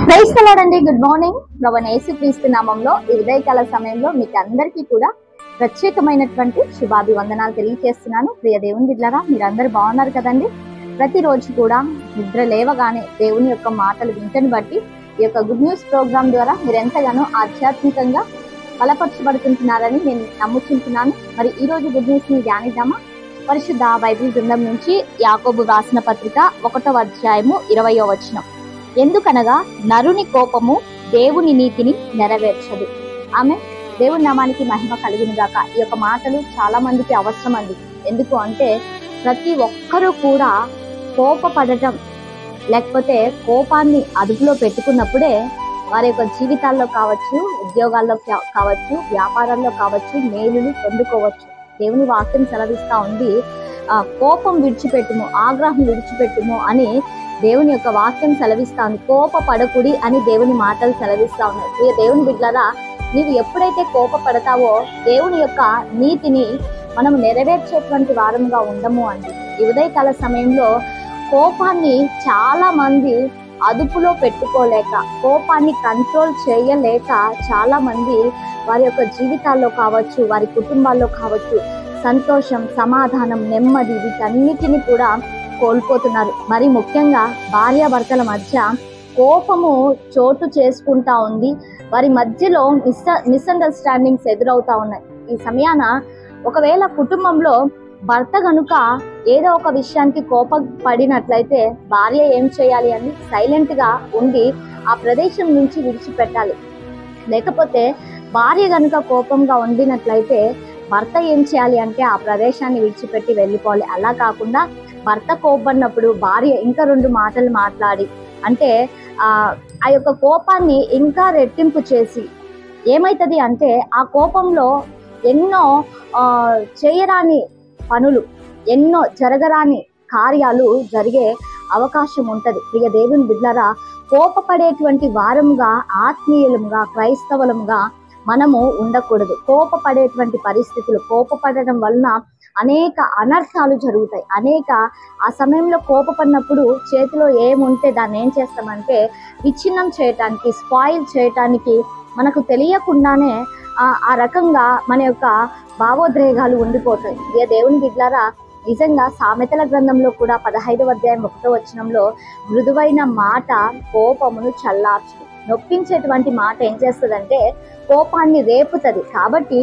Praise the lord అండి. Good morning. ప్రభువైన యేసుక్రీస్తు నామంలో ఈ ఉదయకాల సమయంలో మీకు అందరికీ కూడా ప్రత్యేకమైనటువంటి శుభాభివందనాలు తెలియజేస్తున్నాను. ప్రియ దేవుని బిడ్డలారా, మీరందరూ బాగున్నారు కదండి. ప్రతిరోజు కూడా నిద్ర లేవగానే దేవుని యొక్క మాటలు వింటని బట్టి ఈ యొక్క గుడ్ న్యూస్ ప్రోగ్రామ్ ద్వారా మీరు ఎంతగానో ఆధ్యాత్మికంగా బలపరచబడుతుంటున్నారని నేను నమ్ముచుంటున్నాను. మరి ఈ రోజు గుడ్ న్యూస్ ని ధ్యానిద్దామా? పరిశుద్ధ బైబిల్ గ్రంథం నుంచి యాకోబు రాసిన పత్రిక 1వ అధ్యాయము 20వ వచనం. ఎందుకనగా నరుని కోపము దేవుని నీతిని నెరవేర్చదు. ఆమె దేవుని నామానికి మహిమ కలుగును గాక. ఈ యొక్క మాటలు చాలా మందికి అవసరం అండి. ఎందుకు అంటే ప్రతి ఒక్కరూ కూడా కోపపడటం లేకపోతే కోపాన్ని అదుపులో పెట్టుకున్నప్పుడే వారి యొక్క జీవితాల్లో కావచ్చు, ఉద్యోగాల్లో కావచ్చు, వ్యాపారాల్లో కావచ్చు మేలులు పొందుకోవచ్చు. దేవుని వాక్యం సెలవిస్తా ఉంది, కోపం విడిచిపెట్టుము, ఆగ్రహం విడిచిపెట్టుము అని దేవుని యొక్క వాక్యం సెలవిస్తా ఉంది. కోపపడకుడి అని దేవుని మాటలు సెలవిస్తా ఉన్నాయి. దేవుని బిడ్డలారా, నీవు ఎప్పుడైతే కోపపడతావో దేవుని యొక్క నీతిని మనం నెరవేర్చేటువంటి వారంగా ఉండము అండి. ఈ ఉదయకాల సమయంలో కోపాన్ని చాలా మంది అదుపులో పెట్టుకోలేక, కోపాన్ని కంట్రోల్ చేయలేక చాలా మంది వారి యొక్క జీవితాల్లో కావచ్చు, వారి కుటుంబాల్లో కావచ్చు సంతోషం, సమాధానం, నెమ్మది వీటన్నిటిని కూడా కోల్పోతున్నారు. మరి ముఖ్యంగా భార్యాభర్తల మధ్య కోపము చోటు చేసుకుంటా ఉంది. వారి మధ్యలో మిస్అండర్స్టాండింగ్స్ ఎదురవుతా ఉన్నాయి. ఈ సమయాన ఒకవేళ కుటుంబంలో భర్త గనుక ఏదో ఒక విషయానికి కోపపడినట్లయితే భార్య ఏం చేయాలి అని సైలెంట్ గా ఉండి ఆ ప్రదేశం నుంచి విడిచిపెట్టాలి. లేకపోతే భార్య గనుక కోపంగా ఉండినట్లయితే భర్త ఏం చేయాలి అంటే ఆ ప్రదేశాన్ని విడిచిపెట్టి వెళ్ళిపోవాలి. అలా కాకుండా భర్త కోపడినప్పుడు భార్య ఇంకా 2 మాటలు మాట్లాడి అంటే ఆ యొక్క కోపాన్ని ఇంకా రెట్టింపు చేసి ఏమైతుంది అంటే ఆ కోపంలో ఎన్నో చేయరాని పనులు, ఎన్నో జరగరాని కార్యాలు జరిగే అవకాశం ఉంటది. ఇక దేవుని బిడ్డలారా, కోపపడేటువంటి వారంగా, ఆత్మీయులంగా, క్రైస్తవులంగా మనము ఉండకూడదు. కోపపడేటువంటి పరిస్థితులు, కోపపడడం వలన అనేక అనర్థాలు జరుగుతాయి. ఆ సమయంలో కోపపడినప్పుడు చేతిలో ఏముంటే దాన్ని ఏం చేస్తామంటే విచ్ఛిన్నం చేయటానికి, స్పాయిల్ చేయటానికి మనకు తెలియకుండానే ఆ రకంగా మన యొక్క భావోద్రేగాలు ఉండిపోతాయి. ఇక దేవుని బిడ్డలారా, నిజంగా సామెతల గ్రంథంలో కూడా 15వ అధ్యాయం 1వ వచనంలో మృదువైన మాట కోపమును చల్లార్చును. నొప్పించేటువంటి మాట ఏం చేస్తుందంటే కోపాన్ని రేపుతుంది. కాబట్టి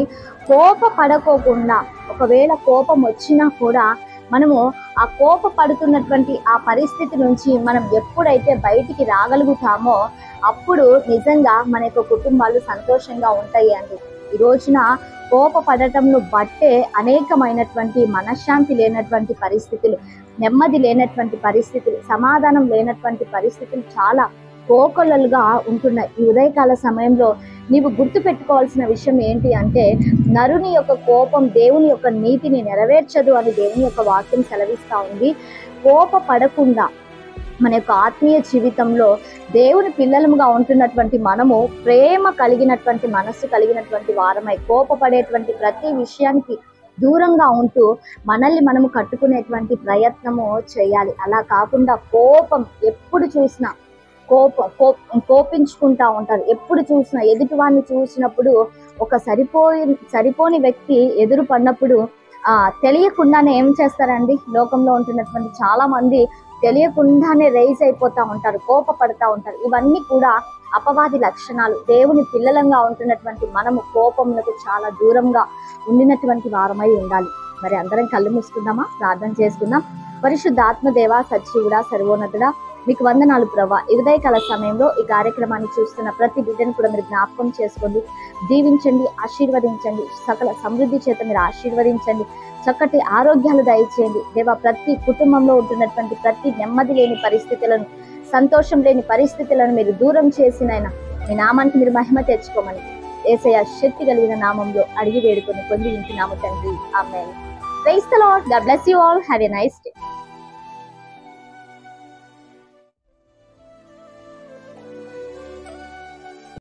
కోపపడకోకుండా, ఒకవేళ కోపం వచ్చినా కూడా మనము ఆ కోపపడుతున్నటువంటి ఆ పరిస్థితి నుంచి మనం ఎప్పుడైతే బయటికి రాగలుగుతామో అప్పుడు నిజంగా మన యొక్క కుటుంబాలు సంతోషంగా ఉంటాయి అండి. ఈ రోజున కోపపడటంను బట్టే అనేకమైనటువంటి మనశ్శాంతి లేనటువంటి పరిస్థితులు, నెమ్మది లేనటువంటి పరిస్థితులు, సమాధానం లేనటువంటి పరిస్థితులు చాలా కోకొల్లలుగా ఉంటున్నాయి. ఈ ఉదయకాల సమయంలో నీవు గుర్తు పెట్టుకోవాల్సిన విషయం ఏంటి అంటే నరుని యొక్క కోపం దేవుని యొక్క నీతిని నెరవేర్చదు అని దేవుని యొక్క వాక్యం సెలవిస్తా ఉంది. కోపపడకుండా మన యొక్క ఆత్మీయ జీవితంలో దేవుని పిల్లలముగా ఉంటున్నటువంటి మనము ప్రేమ కలిగినటువంటి మనస్సు కలిగినటువంటి వారమై కోపపడేటువంటి ప్రతి విషయానికి దూరంగా ఉంటూ మనల్ని మనము కట్టుకునేటువంటి ప్రయత్నము చేయాలి. అలా కాకుండా కోపం ఎప్పుడు చూసినా కోపించుకుంటా ఉంటారు. ఎప్పుడు చూసినా ఎదుటివాడిని చూసినప్పుడు ఒక సరిపోని వ్యక్తి ఎదురు పడినప్పుడు తెలియకుండానే ఏం చేస్తారండి, లోకంలో ఉంటున్నటువంటి చాలా మంది తెలియకుండానే రైజ్ అయిపోతా ఉంటారు, కోపపడతా ఉంటారు. ఇవన్నీ కూడా అపవాది లక్షణాలు. దేవుని పిల్లలంగా ఉంటున్నటువంటి మనము కోపములకు చాలా దూరంగా ఉండినటువంటి వారమై ఉండాలి. మరి అందరం కళ్ళు మూసుకుందామా? ప్రార్థన చేసుకుందాం. పరిశుద్ధాత్మదేవ, సజీవుడా, సర్వోన్నతుడా, మీకు వందనాలు ప్రభా. ఈ ఉదయకాల సమయంలో ఈ కార్యక్రమాన్ని చూస్తున్న ప్రతి బిడ్డను కూడా మీరు జ్ఞాపకం చేసుకోండి, దీవించండి, ఆశీర్వదించండి. సకల సమృద్ధి చేత మీరు ఆశీర్వదించండి. చక్కటి ఆరోగ్యాలు దయచేయండి దేవా. ప్రతి కుటుంబంలో ఉంటున్నటువంటి ప్రతి నెమ్మది లేని పరిస్థితులను, సంతోషం లేని పరిస్థితులను మీరు దూరం చేసినైనా మీ నామానికి మీరు మహిమ తెచ్చుకోమని యేసయ్య శక్తి కలిగిన నామంలో అడిగి వేడుకొని పొంది ఉంటున్నాము తండ్రి. Amen. Praise the Lord. God bless you all. Have a nice day.